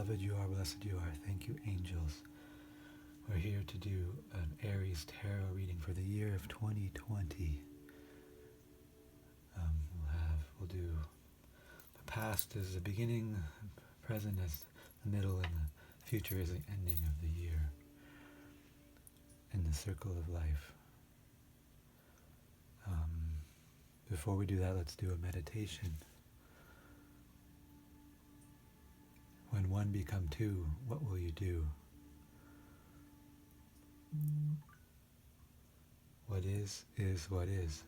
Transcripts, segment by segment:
Beloved you are, blessed you are. Thank you, angels. We're here to do an Aries tarot reading for the year of 2020. We'll do the past as the beginning, present as the middle, and the future as the ending of the year in the circle of life. Before we do that, let's do a meditation. When one become two, what will you do? What is what is.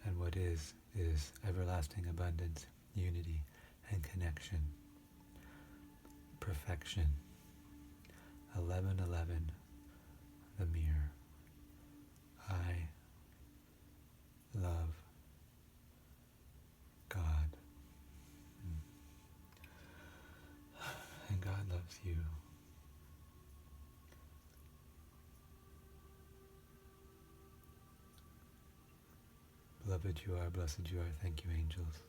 And what is everlasting abundance, unity, and connection. Perfection. 11:11, the mirror. I love God. And God loves you. Beloved you are, blessed you are. Thank you, angels.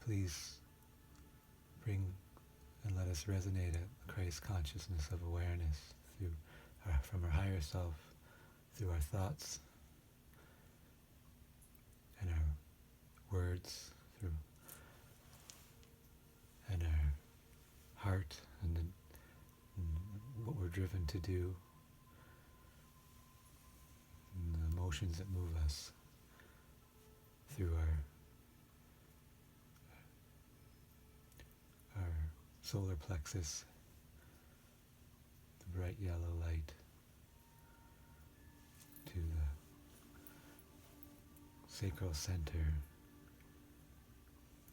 Please bring and let us resonate at Christ consciousness of awareness from our higher self, through our thoughts and our words, and our heart, and what we're driven to do, and the emotions that move us through our solar plexus, the bright yellow light, to the sacral center,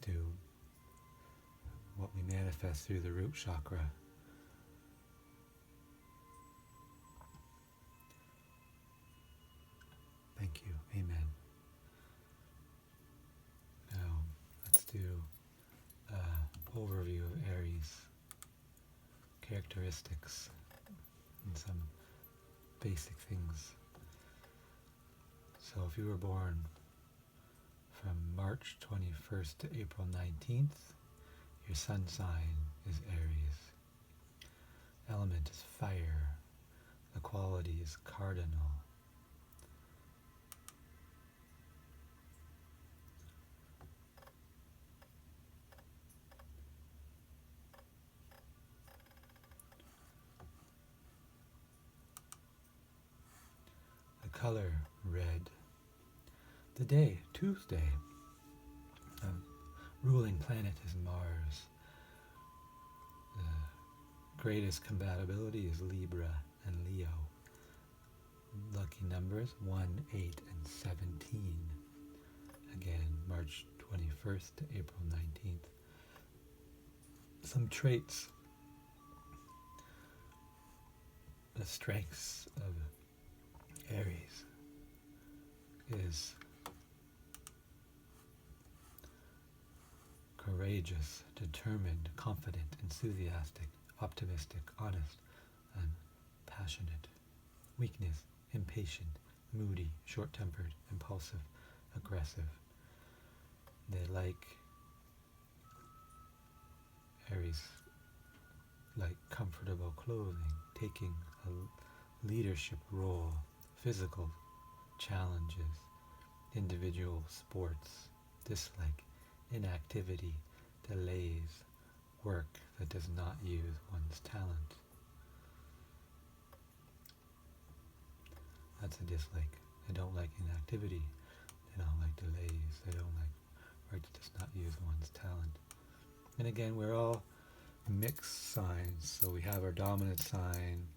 to what we manifest through the root chakra. Thank you. Amen. Now, let's do an overview of Aries, characteristics, and some basic things. So if you were born from March 21st to April 19th, your sun sign is Aries. Element is fire. The quality is cardinal. The color, red. The day, Tuesday. The ruling planet is Mars. The greatest compatibility is Libra and Leo. Lucky numbers 1, 8, and 17. Again, March 21st to April 19th. Some traits. The strengths of Aries is courageous, determined, confident, enthusiastic, optimistic, honest, and passionate. Weakness, impatient, moody, short-tempered, impulsive, aggressive. Aries like comfortable clothing, taking a leadership role, physical challenges, individual sports, dislike inactivity, delays, work that does not use one's talent. That's a dislike. They don't like inactivity. They don't like delays. They don't like work that does not use one's talent. And again, we're all mixed signs. So we have our dominant sign,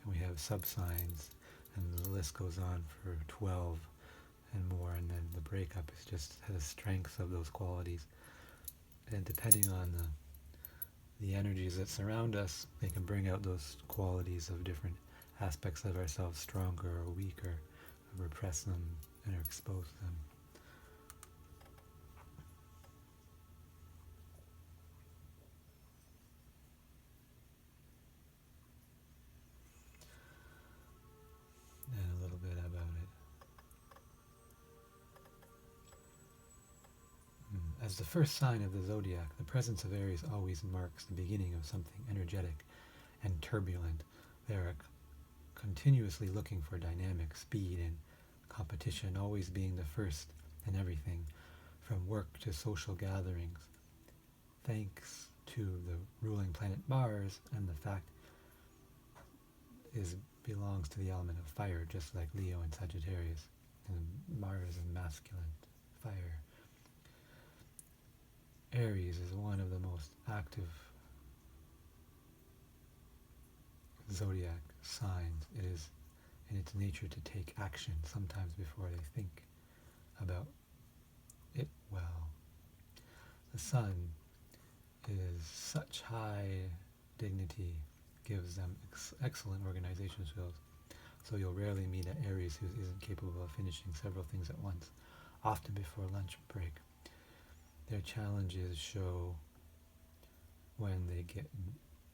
and we have subsigns, and the list goes on for 12 and more, and then the breakup is just the strength of those qualities. And depending on the energies that surround us, they can bring out those qualities of different aspects of ourselves, stronger or weaker, or repress them and expose them. And a little bit about it. As As the first sign of the zodiac, the presence of Aries always marks the beginning of something energetic and turbulent. They are continuously looking for dynamic, speed, and competition, always being the first in everything, from work to social gatherings. Thanks to the ruling planet Mars, and the fact is belongs to the element of fire, just like Leo and Sagittarius, and Mars is masculine fire. Aries is one of the most active zodiac signs. It is in its nature to take action, sometimes before they think about it well. The sun is such high dignity, gives them excellent organization skills, so you'll rarely meet an Aries who isn't capable of finishing several things at once, often before lunch break. Their challenges show when they get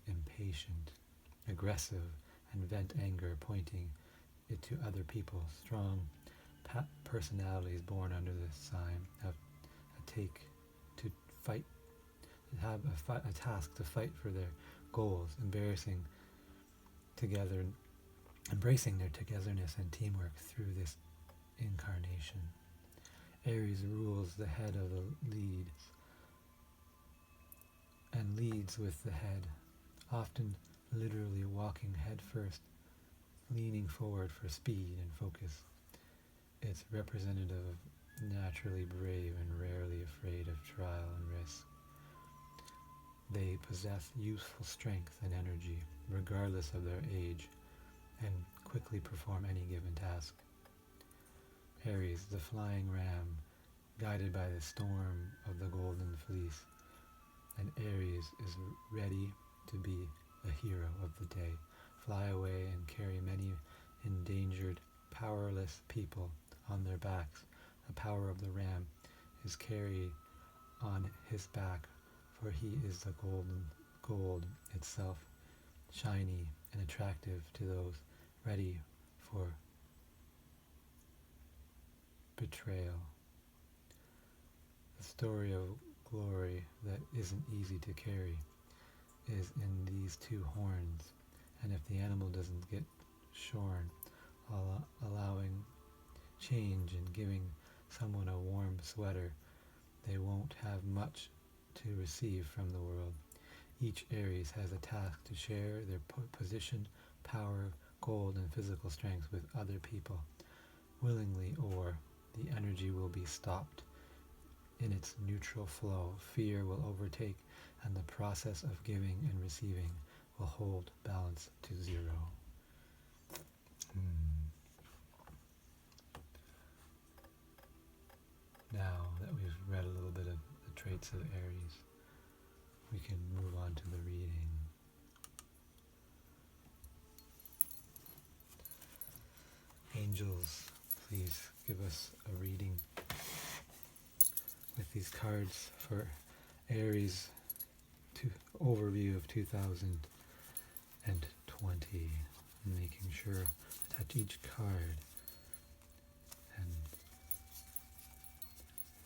impatient, aggressive, and vent anger, pointing it to other people. Strong personalities born under this sign have a task to fight for their goals, embracing their togetherness and teamwork through this incarnation. Aries rules the head of the leads with the head, often literally walking head first, leaning forward for speed and focus. It's representative of naturally brave and rarely afraid of trial and risk. They possess youthful strength and energy, regardless of their age, and quickly perform any given task. Aries, the flying ram, guided by the storm of the golden fleece, and Aries is ready to be the hero of the day, fly away and carry many endangered, powerless people on their backs. The power of the ram is carried on his back, for he is the gold itself, shiny and attractive to those ready for betrayal. The story of glory that isn't easy to carry is in these two horns, and if the animal doesn't get shorn, allowing change and giving someone a warm sweater, they won't have much to receive from the world. Each Aries has a task to share their position, power, gold, and physical strength with other people, willingly, or the energy will be stopped in its neutral flow. Fear will overtake, and the process of giving and receiving will hold balance to zero. Now that we've read a little bit of the traits of Aries, we can move on to the reading. Angels, please give us a reading with these cards for Aries overview of 2020. Making sure I touch each card and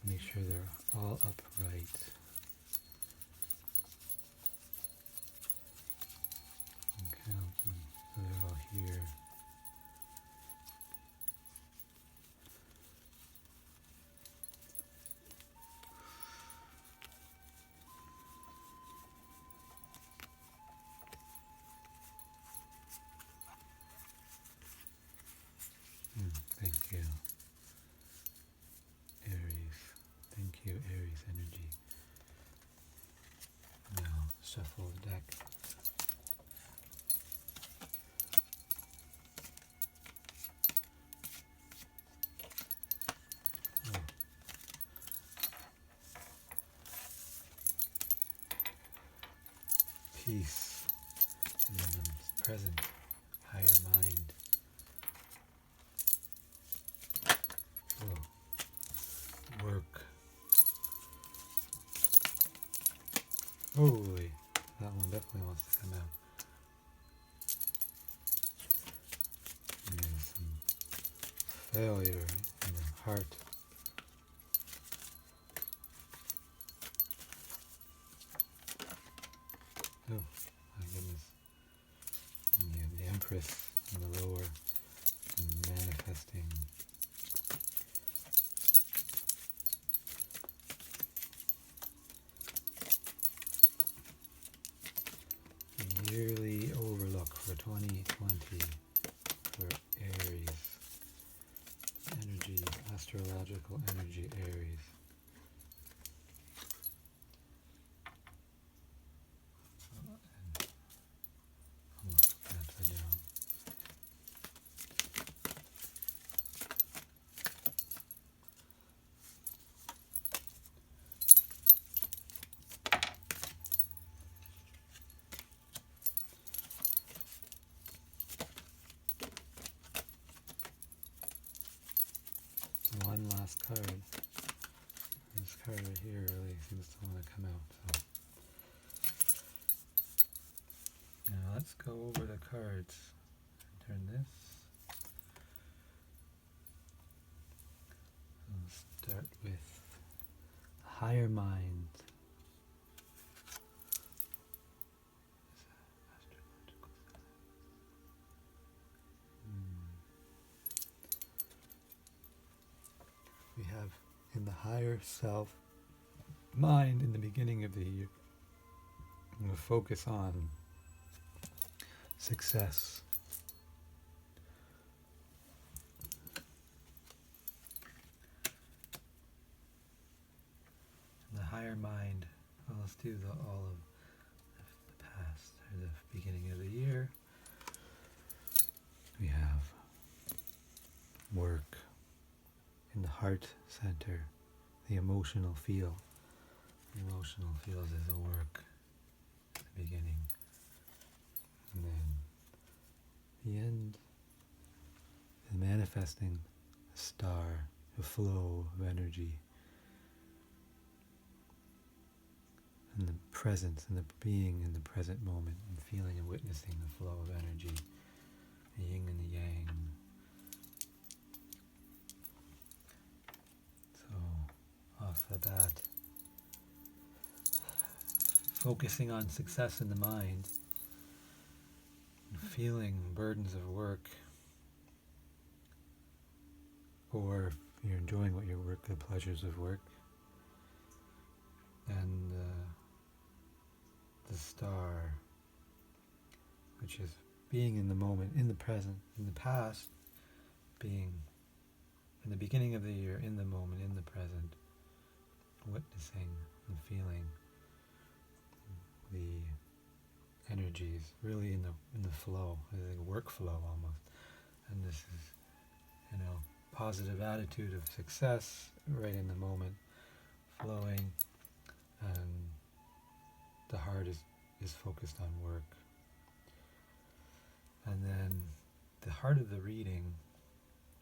make sure they're all upright. And count them so they're all here. Thank you, Aries. Thank you, Aries energy. Now shuffle the deck. Oh. Peace in the present, higher mind. Work. Holy, that one definitely wants to come out. There's some failure in the heart. Oh, my goodness. And you have the Empress in the lower, manifesting. The yearly overlook for 2020 for Aries. Energy, astrological energy, Aries. Almost upside down. One last card. This card right here really seems to want to come out. So now let's go over the cards. Turn this. We'll start with higher mind. We have in the higher self mind in the beginning of the year. I'm going to focus on success. In the higher mind, well, let's do all of the past or the beginning of the year. We have work in the heart center, the emotional feel. The emotional feels is a work at the beginning. And then the end is manifesting a star, a flow of energy. And the presence and the being in the present moment and feeling and witnessing the flow of energy, the yin and the yang. So off of that, focusing on success in the mind, feeling burdens of work, or if you're enjoying what your work, the pleasures of work, and the star, which is being in the moment, in the present, in the past, being in the beginning of the year, in the moment, in the present, witnessing and feeling the energies, really in the flow, like workflow almost. And this is, positive attitude of success, right in the moment, flowing, and the heart is focused on work. And then the heart of the reading,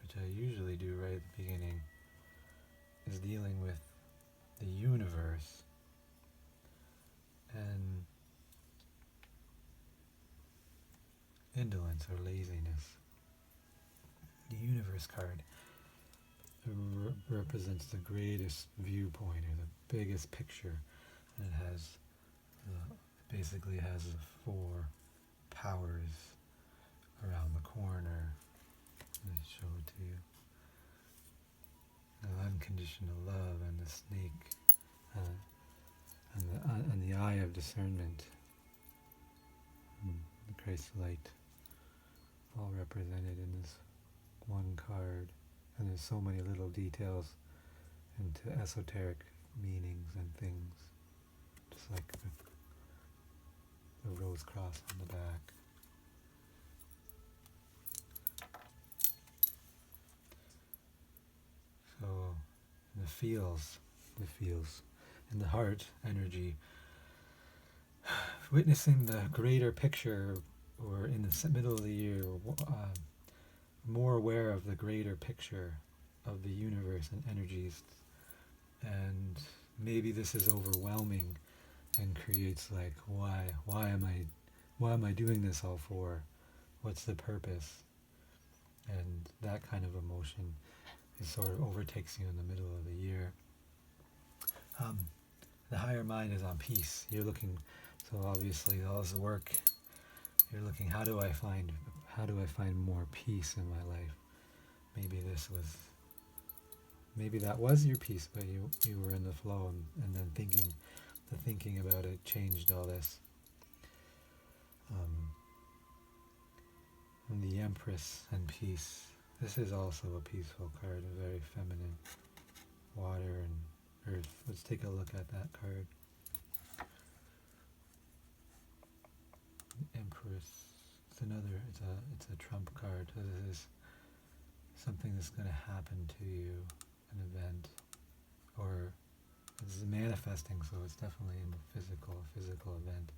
which I usually do right at the beginning, is dealing with the universe and indolence or laziness. The universe card represents the greatest viewpoint or the biggest picture, and it has basically has the four powers around the corner. Let me show it to you. The unconditional love and the snake and the eye of discernment, and the Christ light, all represented in this one card. And there's so many little details into esoteric meanings and things, just like the rose cross on the back. So the feels, in the heart energy, witnessing the greater picture, or in the middle of the year, more aware of the greater picture of the universe and energies. And maybe this is overwhelming and creates like, why am I doing this all for? What's the purpose? And that kind of emotion is sort of overtakes you in the middle of the year. The higher mind is on peace. You're looking, So obviously all this work, you're looking, how do I find more peace in my life? Maybe that was your peace, but you were in the flow, and then thinking about it changed all this. And the Empress and peace. This is also a peaceful card, a very feminine. Water and earth. Let's take a look at that card. Empress. It's a trump card. This is something that's going to happen to you, an event, or this is manifesting, so it's definitely in the physical event.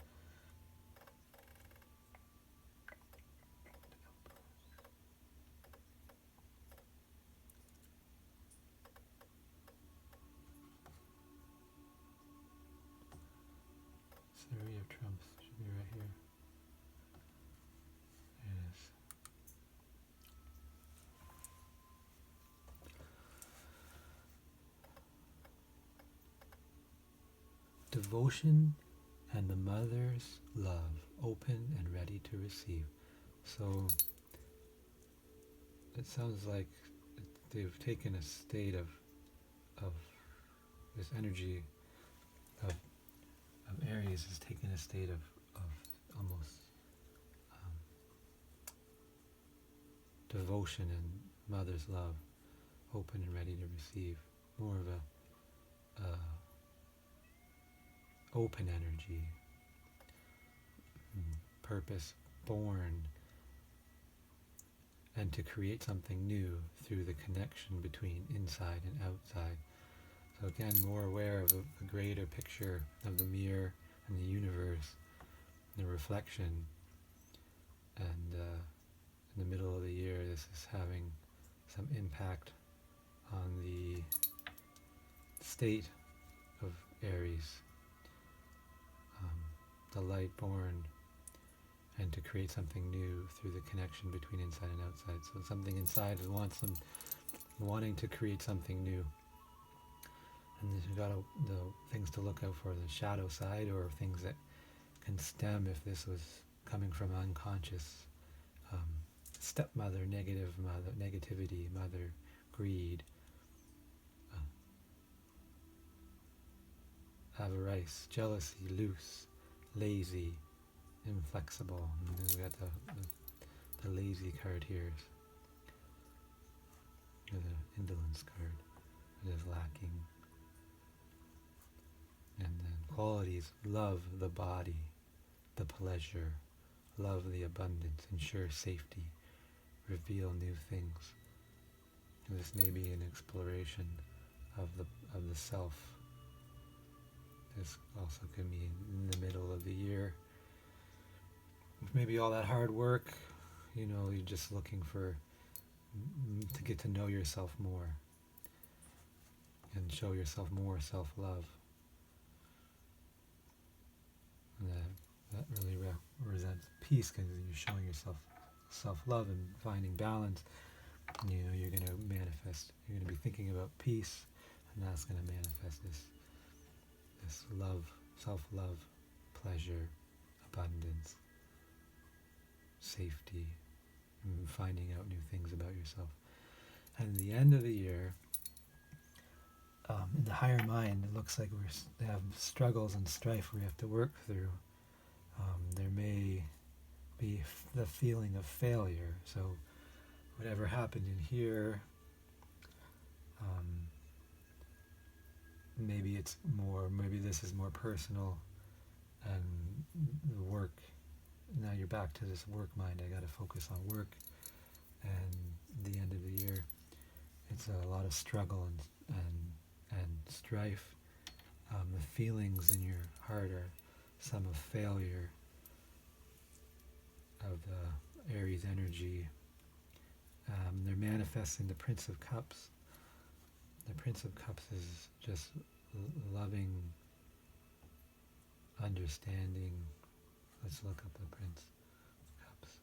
Three of Trumps should be right here. There it is. Devotion and the mother's love, open and ready to receive. So it sounds like they've taken a state of this energy of Aries has taken a state of almost devotion and mother's love, open and ready to receive. More of a open energy, purpose born, and to create something new through the connection between inside and outside. So again, more aware of a greater picture of the mirror and the universe, the reflection. And in the middle of the year, this is having some impact on the state of Aries, the light born, and to create something new through the connection between inside and outside. So something inside wanting to create something new. And you've got the things to look out for, the shadow side, or things that can stem if this was coming from unconscious stepmother, negativity, mother, greed, avarice, jealousy, loose, lazy, inflexible. And then we got the lazy card here, or the indolence card. It is lacking. And then qualities: love the body, the pleasure, love the abundance, ensure safety, reveal new things. This may be an exploration of the self. This also could be in the middle of the year. Maybe all that hard work, you're just looking to get to know yourself more and show yourself more self-love. And that really represents peace, because you're showing yourself self-love and finding balance. And, you're going to manifest. You're going to be thinking about peace, and that's going to manifest this love, self-love, pleasure, abundance, safety, and finding out new things about yourself. And at the end of the year, in the higher mind, it looks like we have struggles and strife we have to work through. There may be the feeling of failure. So whatever happened in here, maybe this is more personal, and the work. Now you're back to this work mind. I got to focus on work, and the end of the year, it's a lot of struggle and strife. The feelings in your heart are some of failure, of the Aries energy. They're manifesting the Prince of Cups. The Prince of Cups is just loving, understanding. Let's look up the Prince of Cups.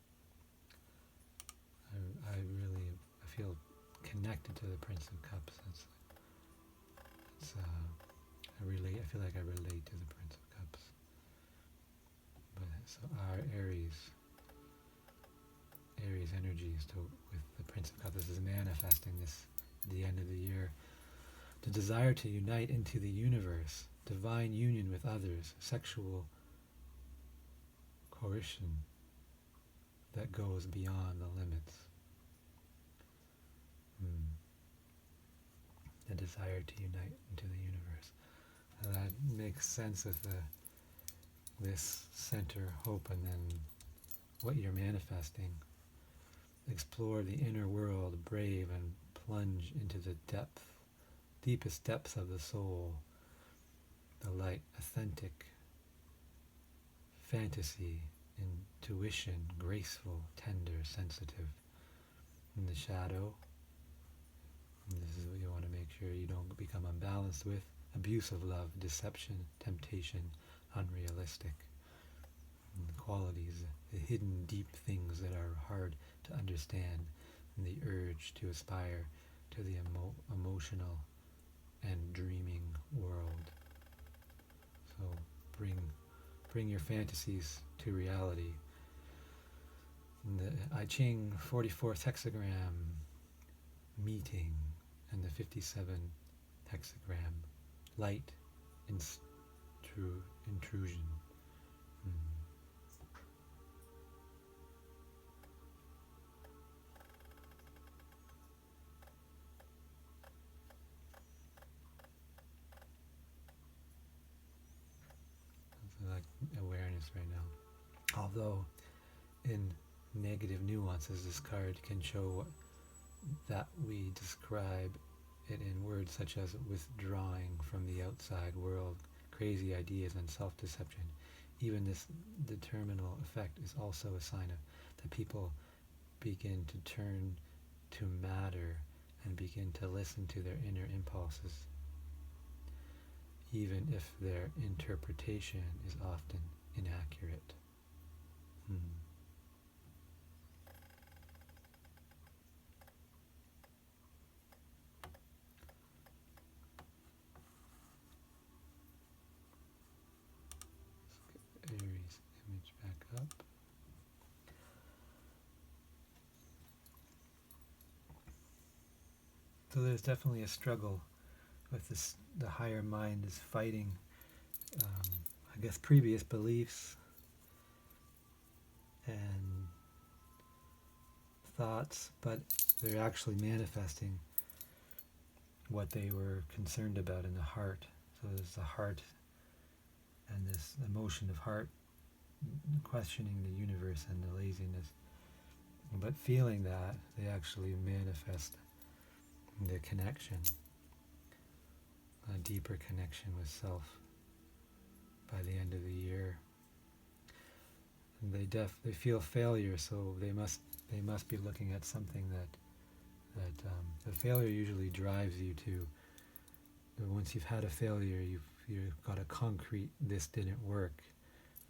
I feel connected to the Prince of Cups. I feel like I relate to the Prince of Cups. So our Aries energies with the Prince of Cups, this is manifesting this at the end of the year. The desire to unite into the universe, divine union with others, sexual coercion that goes beyond the limits. The desire to unite into the universe. And that makes sense of this center hope, and then what you're manifesting. Explore the inner world, brave, and plunge into the deepest depths of the soul, the light, authentic, fantasy, intuition, graceful, tender, sensitive. In the shadow, and this is what you want to make sure you don't become unbalanced with: abusive love, deception, temptation, unrealistic. And the qualities, the hidden deep things that are hard to understand, and the urge to aspire to the emotional and dreaming world. So bring your fantasies to reality. In the I Ching 44th hexagram meeting and the 57 hexagram light intrusion. Like awareness right now. Although in negative nuances, this card can show that we describe it in words such as withdrawing from the outside world, crazy ideas, and self-deception. Even this determinal effect is also a sign of that people begin to turn to matter and begin to listen to their inner impulses, even if their interpretation is often inaccurate. Aries image back up. So there's definitely a struggle with this. The higher mind is fighting, I guess, previous beliefs and thoughts, but they're actually manifesting what they were concerned about in the heart. So there's the heart and this emotion of heart questioning the universe and the laziness. But feeling that, they actually manifest the connection, a deeper connection with self by the end of the year. And they feel failure, so they must be looking at something that the failure usually drives you to. Once you've had a failure, you've got a concrete "this didn't work"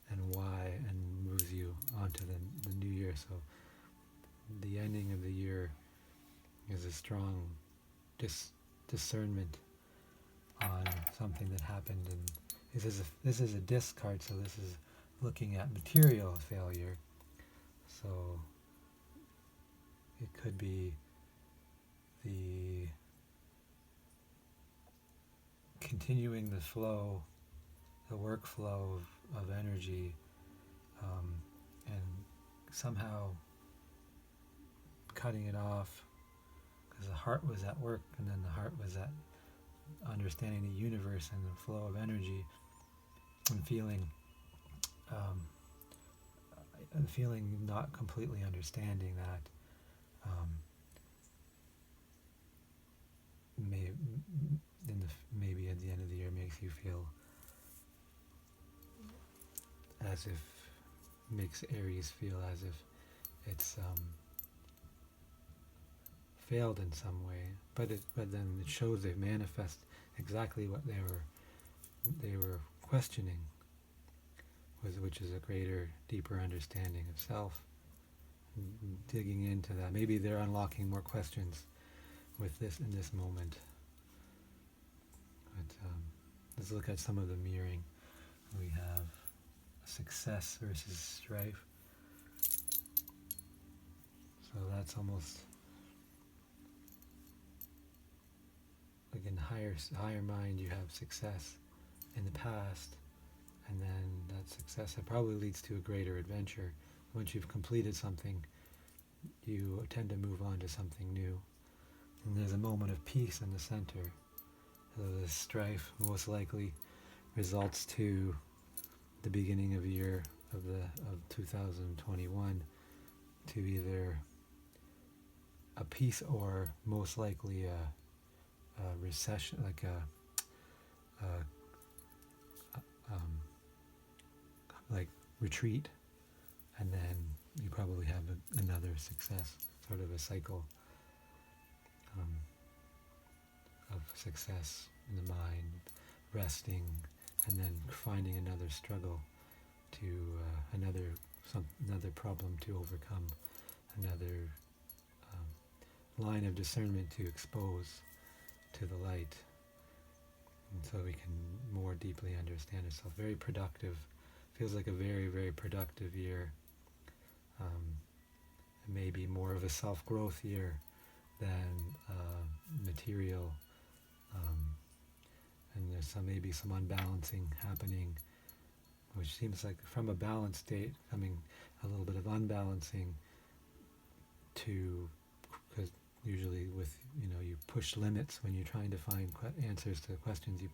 and why, and moves you onto the new year. So the ending of the year is a strong discernment on something that happened, and this is a discard, so this is looking at material failure. So it could be the continuing the flow, the workflow of energy, and somehow cutting it off, because the heart was at work, and then the heart was at understanding the universe and the flow of energy, and feeling not completely understanding that. Maybe at the end of the year makes you feel makes Aries feel as if it's failed in some way, but then it shows they manifest exactly what they were questioning, which is a greater, deeper understanding of self. Digging into that, maybe they're unlocking more questions with this in this moment. But let's look at some of the mirroring. We have a success versus strife. So that's almost like in higher mind you have success in the past, and then that success that probably leads to a greater adventure. Once you've completed something, you tend to move on to something new. And there's a moment of peace in the center. So the strife most likely results to the beginning of 2021 to either a peace or most likely a recession, like like retreat, and then you probably have another success, sort of a cycle of success in the mind, resting, and then finding another struggle to another problem to overcome, another line of discernment to expose to the light, and so we can more deeply understand ourselves. Very productive. Feels like a very, very productive year. Maybe more of a self-growth year than material, and there's maybe some unbalancing happening, which seems like from a balanced state coming a little bit of unbalancing to, because usually with, you push limits when you're trying to find answers to questions. You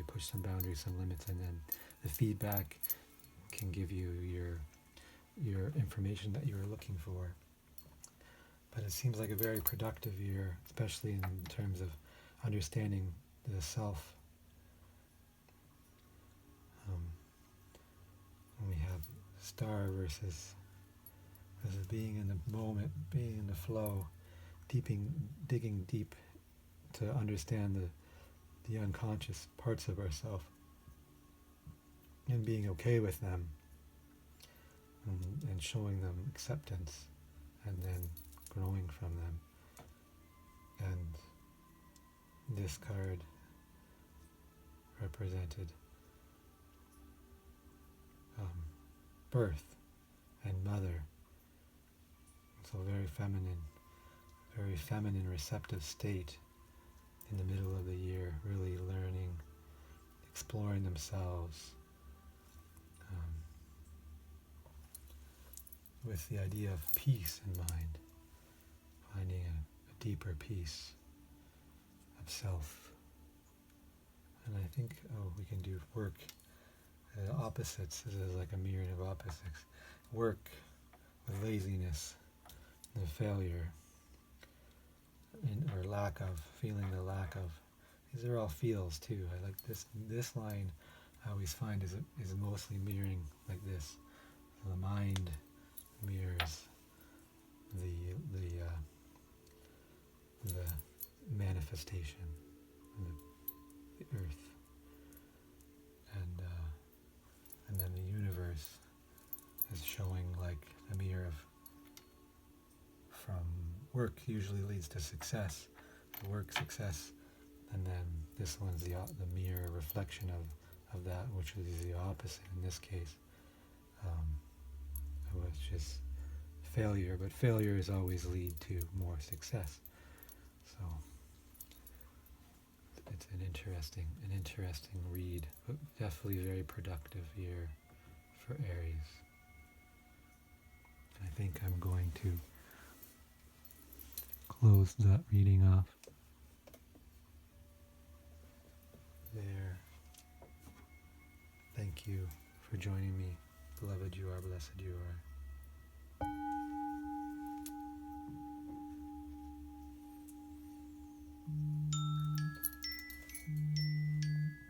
push some boundaries, some limits, and then the feedback can give you your information that you were looking for. But it seems like a very productive year, especially in terms of understanding the self. And we have star versus being in the moment, being in the flow, digging deep to understand the unconscious parts of ourselves and being okay with them, and showing them acceptance, and then growing from them. And this card represented birth and mother. So very feminine receptive state in the middle of the year, really learning, exploring themselves, with the idea of peace in mind, finding a deeper peace of self. And I think, we can do work. Opposites, this is like a mirroring of opposites. Work with laziness, the failure, or lack of, feeling the lack of. These are all feels too. I like this line I always find is mostly mirroring like this. So the mind mirrors the manifestation, the earth, and then the universe is showing like a mirror of, from work usually leads to success, work success, and then this one's the mirror reflection of that, which is the opposite in this case, which is failure. But failures always lead to more success. So it's an interesting read, but definitely a very productive year for Aries. I think I'm going to close that reading off there. Thank you for joining me. Beloved, you are, blessed you are.